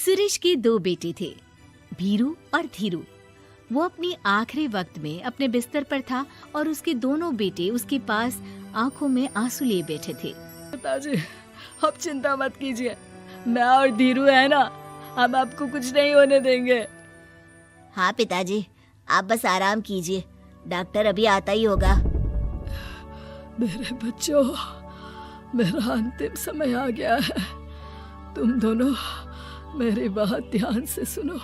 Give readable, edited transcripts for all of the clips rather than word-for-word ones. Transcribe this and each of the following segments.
सुरेश के दो बेटे थे, भीरू और धीरू। वो अपनी आखिरी वक्त में अपने बिस्तर पर था और उसके दोनों बेटे उसके पास आंखों में आंसू लिए बैठे थे। पिताजी, आप चिंता मत कीजिए, मैं और धीरू है ना, हम आपको कुछ नहीं होने देंगे। हाँ पिताजी, आप बस आराम कीजिए, डॉक्टर अभी आता ही होगा। मेरे बच्चों, मेरा अंतिम समय आ गया है। तुम दोनों मेरी बात ध्यान से सुनो।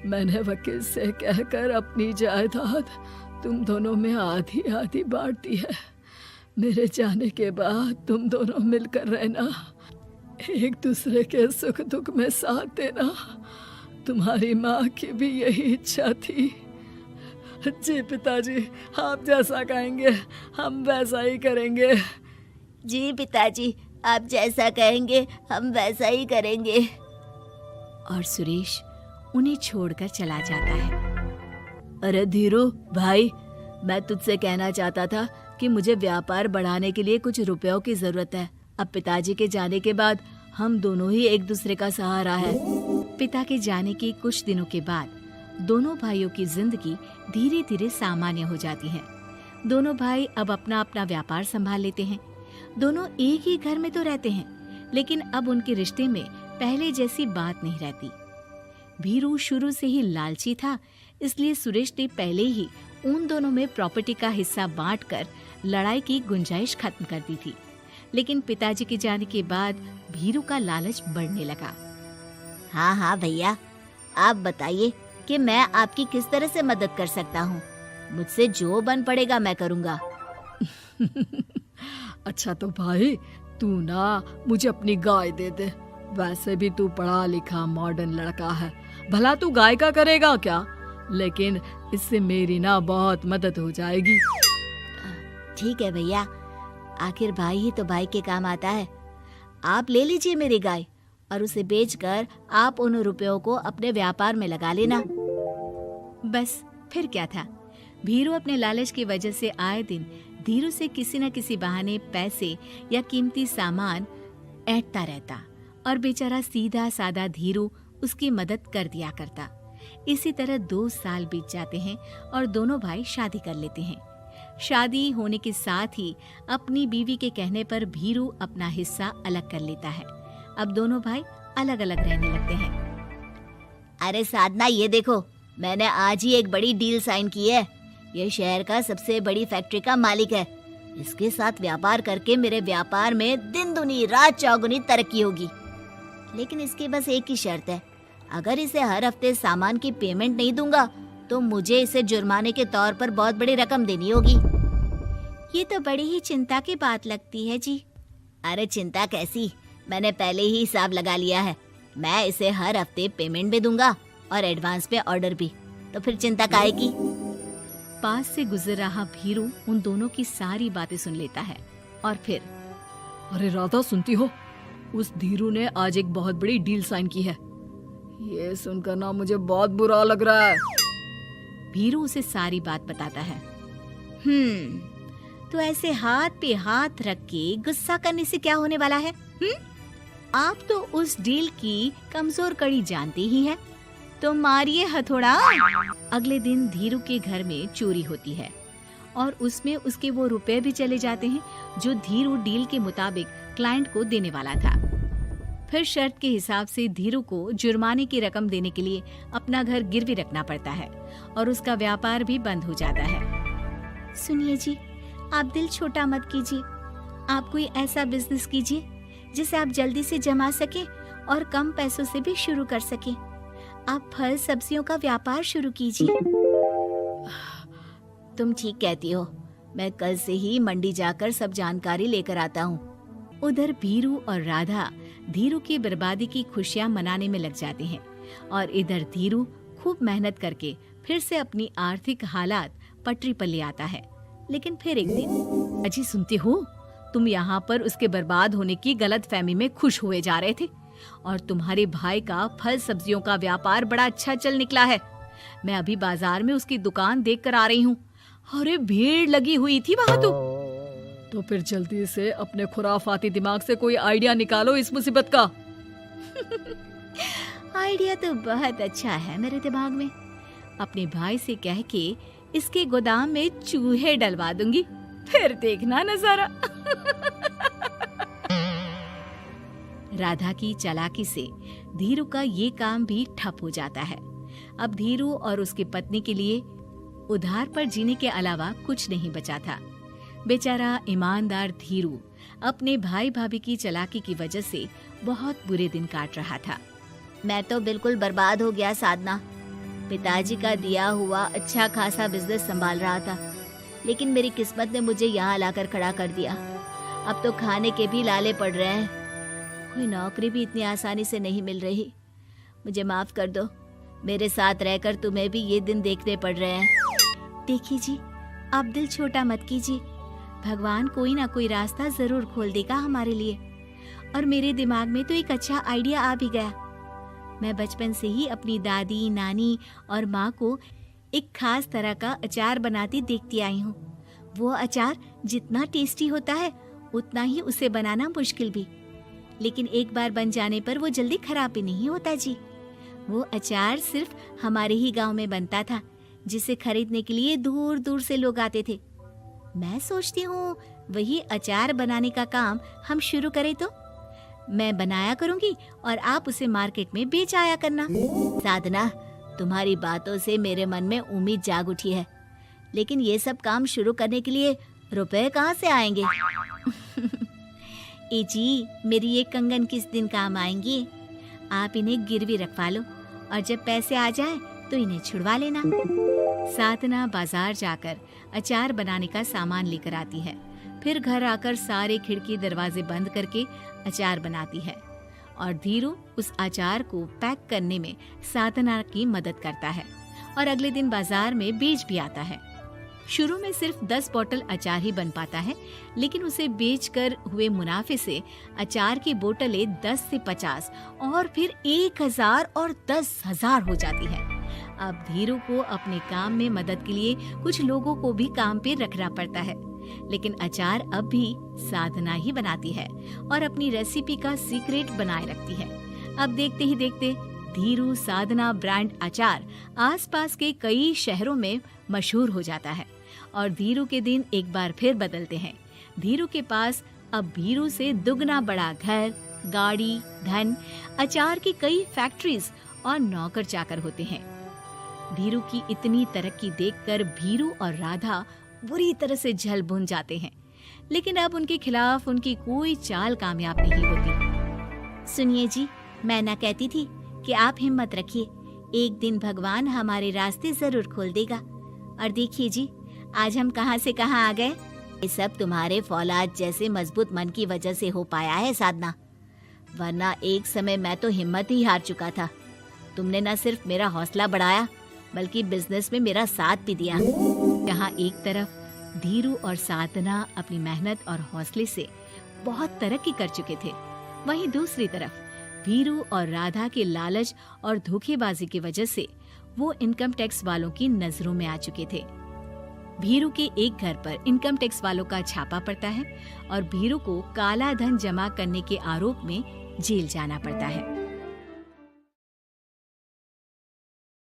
मैंने वकील से कहकर अपनी जायदाद तुम दोनों में आधी आधी बांट दी है। मेरे जाने के बाद तुम दोनों मिलकर रहना, एक दूसरे के सुख दुख में साथ देना। तुम्हारी माँ की भी यही इच्छा थी। जी पिताजी, आप जैसा कहेंगे हम वैसा ही करेंगे। जी पिताजी, आप जैसा कहेंगे हम वैसा ही करेंगे। और सुरेश उन्हें छोड़कर चला जाता है। अरे धीरू भाई, मैं तुझसे कहना चाहता था कि मुझे व्यापार बढ़ाने के लिए कुछ रुपयों की जरूरत है। अब पिताजी के जाने के बाद हम दोनों ही एक दूसरे का सहारा है। पिता के जाने के कुछ दिनों के बाद दोनों भाइयों की जिंदगी धीरे धीरे सामान्य हो जाती है। दोनों भाई अब अपना अपना व्यापार संभाल लेते हैं। दोनों एक ही घर में तो रहते हैं, लेकिन अब उनके रिश्ते में पहले जैसी बात नहीं रहती। भीरू शुरू से ही लालची था, इसलिए सुरेश ने पहले ही उन दोनों में प्रॉपर्टी का हिस्सा बांटकर लड़ाई की गुंजाइश खत्म कर दी थी। लेकिन पिताजी के जाने के बाद भीरू का लालच बढ़ने लगा। हाँ हाँ भैया, आप बताइए कि मैं आपकी किस तरह से मदद कर सकता हूँ। मुझसे जो बन पड़ेगा मैं करूँगा। अच्छा तो भाई, तू ना मुझे अपनी गाय दे दे। वैसे भी तू पढ़ा लिखा मॉडर्न लड़का है, भला तू गाय का करेगा क्या? लेकिन इससे मेरी ना बहुत मदद हो जाएगी। ठीक है भैया, आखिर भाई ही तो भाई के काम आता है। आप ले लीजिए मेरी गाय और उसे बेचकर आप उन रुपयों को अपने व्यापार में लगा लेना। बस फिर क्या था, भीरू अपने लालच की वजह से आए दिन धीरू से किसी न किसी बहाने पैसे या कीमती सामान ऐंठता रहता और बेचारा सीधा सादा धीरू उसकी मदद कर दिया करता। इसी तरह 2 साल बीत जाते हैं और दोनों भाई शादी कर लेते हैं। शादी होने के साथ ही अपनी बीवी के कहने पर भीरू अपना हिस्सा अलग कर लेता है। अब दोनों भाई अलग अलग रहने लगते हैं। अरे साधना, ये देखो, मैंने आज ही एक बड़ी डील साइन की है। ये शहर का सबसे बड़ी फैक्ट्री का मालिक है। इसके साथ व्यापार करके मेरे व्यापार में दिन दुनी रात चौगुनी तरक्की होगी। लेकिन इसकी बस एक ही शर्त है, अगर इसे हर हफ्ते सामान की पेमेंट नहीं दूंगा तो मुझे इसे जुर्माने के तौर पर बहुत बड़ी रकम देनी होगी। ये तो बड़ी ही चिंता की बात लगती है जी। अरे चिंता कैसी, मैंने पहले ही हिसाब लगा लिया है। मैं इसे हर हफ्ते पेमेंट भी दूंगा और एडवांस में ऑर्डर भी, तो फिर चिंता काहे की। पास से गुजर रहा भीरू उन दोनों की सारी बातें सुन लेता है और फिर, अरे राधा, सुनती हो? उस धीरू ने आज एक बहुत बड़ी डील साइन की है। ये सुनकर ना मुझे बहुत बुरा लग रहा है। भीरू उसे सारी बात बताता है। तो ऐसे हाथ पे हाथ रख के गुस्सा करने से क्या होने वाला है? आप तो उस डील की कमजोर कड़ी जानते ही हैं। तो मारिए हथौड़ा। अगले दिन धीरू के घर में चोरी होती है और उसमें उसके वो रुपए भी चले जाते हैं जो धीरू डील के मुताबिक क्लाइंट को देने वाला था। फिर शर्त के हिसाब से धीरू को जुर्माने की रकम देने के लिए अपना घर गिरवी रखना पड़ता है और उसका व्यापार भी बंद हो जाता है। सुनिए जी, आप दिल छोटा मत कीजिए। आप कोई ऐसा बिजनेस कीजिए जिसे आप जल्दी से जमा सके और कम पैसों से भी शुरू कर सके। आप फल सब्जियों का व्यापार शुरू कीजिए। तुम ठीक कहती हो, मैं कल से ही मंडी जाकर सब जानकारी लेकर आता हूँ। उधर भीरू और राधा धीरू की बर्बादी की खुशियां मनाने में लग जाते हैं और इधर धीरू खूब मेहनत करके फिर से अपनी आर्थिक हालात पटरी पर ले आता है। लेकिन फिर एक दिन, अजी सुनती हो, तुम यहाँ पर उसके बर्बाद होने की गलतफहमी में खुश हुए जा रहे थे और तुम्हारे भाई का फल सब्जियों का व्यापार बड़ा अच्छा चल निकला है। मैं अभी बाजार में उसकी दुकान देख कर आ रही हूँ। अरे भीड़ लगी हुई थी वहाँ तो फिर जल्दी से अपने खुराफाती दिमाग से कोई आइडिया निकालो इस मुसीबत का। आइडिया तो बहुत अच्छा है मेरे दिमाग में। अपने भाई से कह के इसके गोदाम में चूहे डलवा दूंगी, फिर देखना नजारा। राधा की चालाकी से धीरू का ये काम भी ठप हो जाता है। अब धीरू और उसकी पत्नी के लिए उधार पर जीने के अलावा कुछ नहीं बचा था। बेचारा ईमानदार धीरू अपने भाई भाभी की चालाकी की वजह से बहुत बुरे दिन काट रहा था। मैं तो बिल्कुल बर्बाद हो गया साधना। पिताजी का दिया हुआ अच्छा खासा बिजनेस संभाल रहा था, लेकिन मेरी किस्मत ने मुझे यहाँ लाकर खड़ा कर दिया। अब तो खाने के भी लाले पड़ रहे हैं। कोई नौकरी भी इतनी आसानी से नहीं मिल रही। मुझे माफ कर दो, मेरे साथ रहकर तुम्हें भी ये दिन देखने पड़ रहे हैं। देखिए जी, आप दिल छोटा मत कीजिए, भगवान कोई ना कोई रास्ता जरूर खोल देगा हमारे लिए। और मेरे दिमाग में तो एक अच्छा आइडिया आ भी गया। मैं बचपन से ही अपनी दादी, नानी और माँ को एक खास तरह का अचार बनाती देखती आई हूँ। वो अचार जितना टेस्टी होता है उतना ही उसे बनाना मुश्किल भी, लेकिन एक बार बन जाने पर वो जल्दी खराब भी नहीं होता जी। वो अचार सिर्फ हमारे ही गांव में बनता था, जिसे खरीदने के लिए दूर दूर से लोग आते थे। मैं सोचती हूँ वही अचार बनाने का काम हम शुरू करें तो। मैं बनाया करूँगी और आप उसे मार्केट में बेच आया करना। साधना, तुम्हारी बातों से मेरे मन में उम्मीद जाग उठी है, लेकिन ये सब काम शुरू करने के लिए रुपए कहाँ से आएंगे? ए जी, मेरी ये कंगन किस दिन काम आएंगी? आप इन्हें गिरवी रखवा लो और जब पैसे आ जाए तो इन्हें छुड़वा लेना। साधना बाजार जाकर अचार बनाने का सामान लेकर आती है, फिर घर आकर सारे खिड़की दरवाजे बंद करके अचार बनाती है और धीरू उस अचार को पैक करने में साधना की मदद करता है और अगले दिन बाजार में बेच भी आता है। शुरू में सिर्फ 10 बोतल अचार ही बन पाता है, लेकिन उसे बेचकर हुए मुनाफे से अचार की बोतलें 10 से 50 और फिर 1000 और 10,000 हो जाती है। अब धीरू को अपने काम में मदद के लिए कुछ लोगों को भी काम पे रखना पड़ता है, लेकिन अचार अब भी साधना ही बनाती है और अपनी रेसिपी का सीक्रेट बनाए रखती है। अब देखते ही देखते धीरू साधना ब्रांड अचार आसपास के कई शहरों में मशहूर हो जाता है और धीरू के दिन एक बार फिर बदलते हैं। धीरू के पास अब भीरू से दुगना बड़ा घर, गाड़ी, धन, अचार की कई फैक्ट्रीज और नौकर चाकर होते हैं। धीरू की इतनी तरक्की देखकर भीरू और राधा बुरी तरह से जल भुन जाते हैं, लेकिन अब उनके खिलाफ उनकी कोई चाल कामयाब नहीं होती। सुनिए जी, मैं ना कहती थी कि आप हिम्मत रखिए, एक दिन भगवान हमारे रास्ते जरूर खोल देगा। और देखिए जी, आज हम कहाँ से कहाँ आ गए। ये सब तुम्हारे फौलाद जैसे मजबूत मन की वजह से हो पाया है साधना, वरना एक समय मैं तो हिम्मत ही हार चुका था। तुमने न सिर्फ मेरा हौसला बढ़ाया बल्कि बिजनेस में मेरा साथ भी दिया। जहाँ एक तरफ धीरू और साधना अपनी मेहनत और हौसले से बहुत तरक्की कर चुके थे, वहीं दूसरी तरफ भीरू और राधा के लालच और धोखेबाजी की वजह से वो इनकम टैक्स वालों की नजरों में आ चुके थे। भीरू के एक घर पर इनकम टैक्स वालों का छापा पड़ता है और भीरू को काला धन जमा करने के आरोप में जेल जाना पड़ता है।